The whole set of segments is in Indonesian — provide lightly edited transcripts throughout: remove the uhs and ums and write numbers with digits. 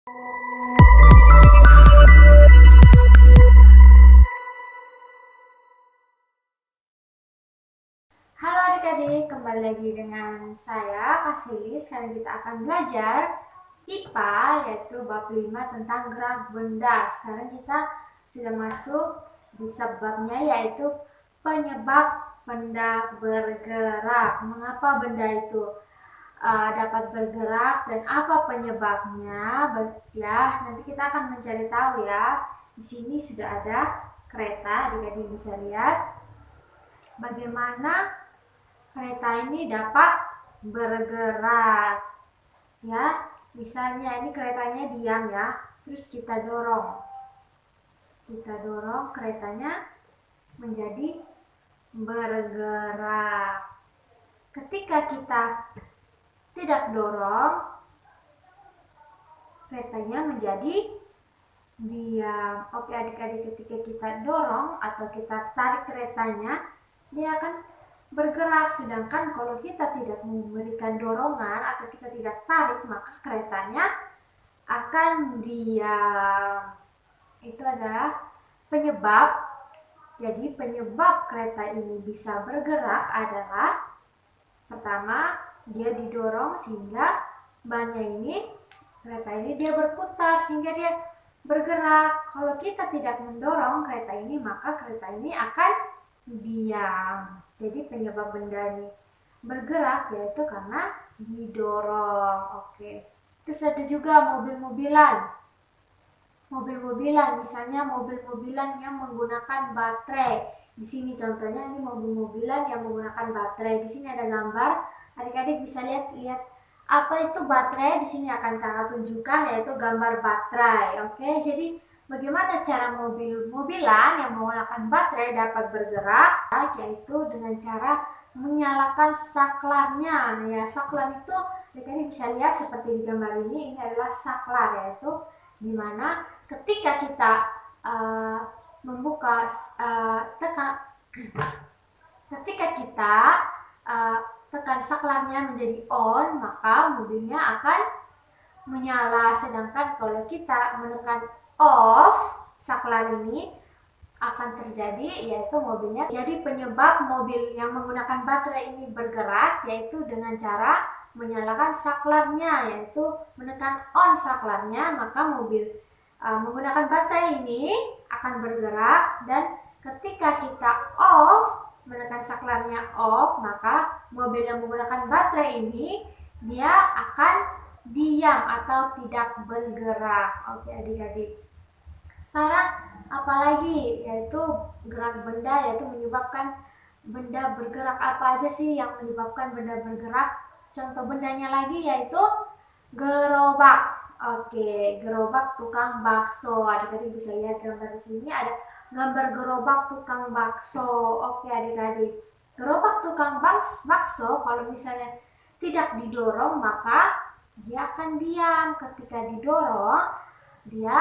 Halo adik-adik, kembali lagi dengan saya, Kak Sili. Sekarang kita akan belajar IPA, yaitu bab 5 tentang gerak benda. Sekarang kita sudah masuk di subbabnya, yaitu penyebab benda bergerak. Mengapa benda itu dapat bergerak dan apa penyebabnya? Ya, nanti kita akan mencari tahu ya. Di sini sudah ada kereta, adik-adik bisa lihat bagaimana kereta ini dapat bergerak. Ya, misalnya ini keretanya diam ya, terus kita dorong. Kita dorong keretanya menjadi bergerak. Ketika kita tidak dorong, keretanya menjadi diam. Oke adik-adik, ketika kita dorong atau kita tarik keretanya, dia akan bergerak. Sedangkan kalau kita tidak memberikan dorongan atau kita tidak tarik, maka keretanya akan diam. Itu adalah penyebab. Jadi penyebab kereta ini bisa bergerak adalah pertama, dia didorong sehingga bannya ini, kereta ini dia berputar sehingga dia bergerak. Kalau kita tidak mendorong kereta ini, maka kereta ini akan diam. Jadi penyebab benda ini bergerak yaitu karena didorong. Oke. Terus ada juga mobil-mobilan. Mobil-mobilan, misalnya mobil-mobilan yang menggunakan baterai. Di sini contohnya ini mobil-mobilan yang menggunakan baterai. Di sini ada gambar. Adik-adik bisa lihat apa itu baterai. Di sini akan kakak tunjukkan, yaitu gambar baterai. Oke, jadi bagaimana cara mobil-mobilan yang menggunakan baterai dapat bergerak? Yaitu dengan cara menyalakan saklarnya. Nah, ya, saklar itu adik-adik bisa lihat seperti di gambar ini. Ini adalah saklar, yaitu dimana ketika kita membuka ketika kita tekan saklarnya menjadi on, maka mobilnya akan menyala. Sedangkan kalau kita menekan off saklar ini, akan terjadi yaitu mobilnya. Jadi penyebab mobil yang menggunakan baterai ini bergerak yaitu dengan cara menyalakan saklarnya, yaitu menekan on saklarnya, maka mobil menggunakan baterai ini akan bergerak. Dan ketika kita off, menekan saklarnya off, maka mobil yang menggunakan baterai ini dia akan diam atau tidak bergerak. Oke adik-adik, sekarang apalagi yaitu gerak benda, yaitu menyebabkan benda bergerak. Apa aja sih yang menyebabkan benda bergerak? Contoh bendanya lagi yaitu gerobak. Oke, gerobak tukang bakso. Adik-adik bisa lihat gambar di sini ada gambar gerobak tukang bakso. Oke adik-adik, gerobak tukang bakso kalau misalnya tidak didorong maka dia akan diam. Ketika didorong dia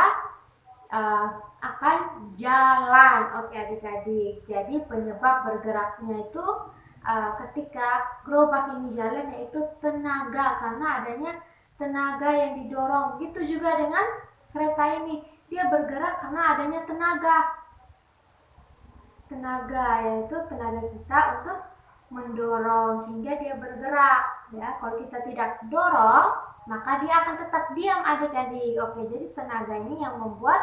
akan jalan. Oke adik-adik, jadi penyebab bergeraknya itu ketika gerobak ini jalan yaitu tenaga, karena adanya tenaga yang didorong. Gitu juga dengan kereta ini, dia bergerak karena adanya tenaga yaitu tenaga kita untuk mendorong sehingga dia bergerak. Ya, kalau kita tidak dorong maka dia akan tetap diam adik-adik. Oke, jadi tenaga ini yang membuat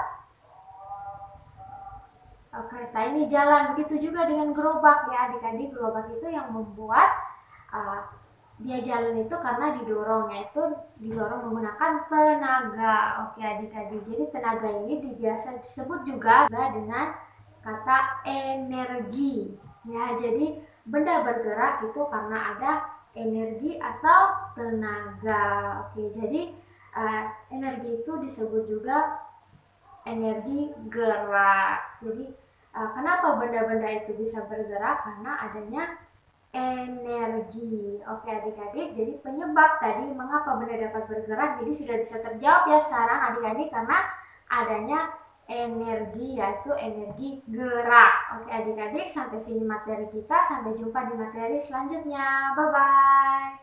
kereta ini jalan. Begitu juga dengan gerobak ya adik-adik, gerobak itu yang membuat dia jalan itu karena didorong, yaitu didorong menggunakan tenaga. Oke adik-adik, jadi tenaga ini biasa disebut juga dengan kata energi. Ya, jadi benda bergerak itu karena ada energi atau tenaga. Oke, jadi energi itu disebut juga energi gerak. Jadi kenapa benda-benda itu bisa bergerak? Karena adanya energi. Oke adik-adik, jadi penyebab tadi mengapa benda dapat bergerak jadi sudah bisa terjawab ya sekarang adik-adik, karena adanya energi, yaitu energi gerak. Oke adik-adik, sampai sini materi kita. Sampai jumpa di materi selanjutnya. Bye-bye.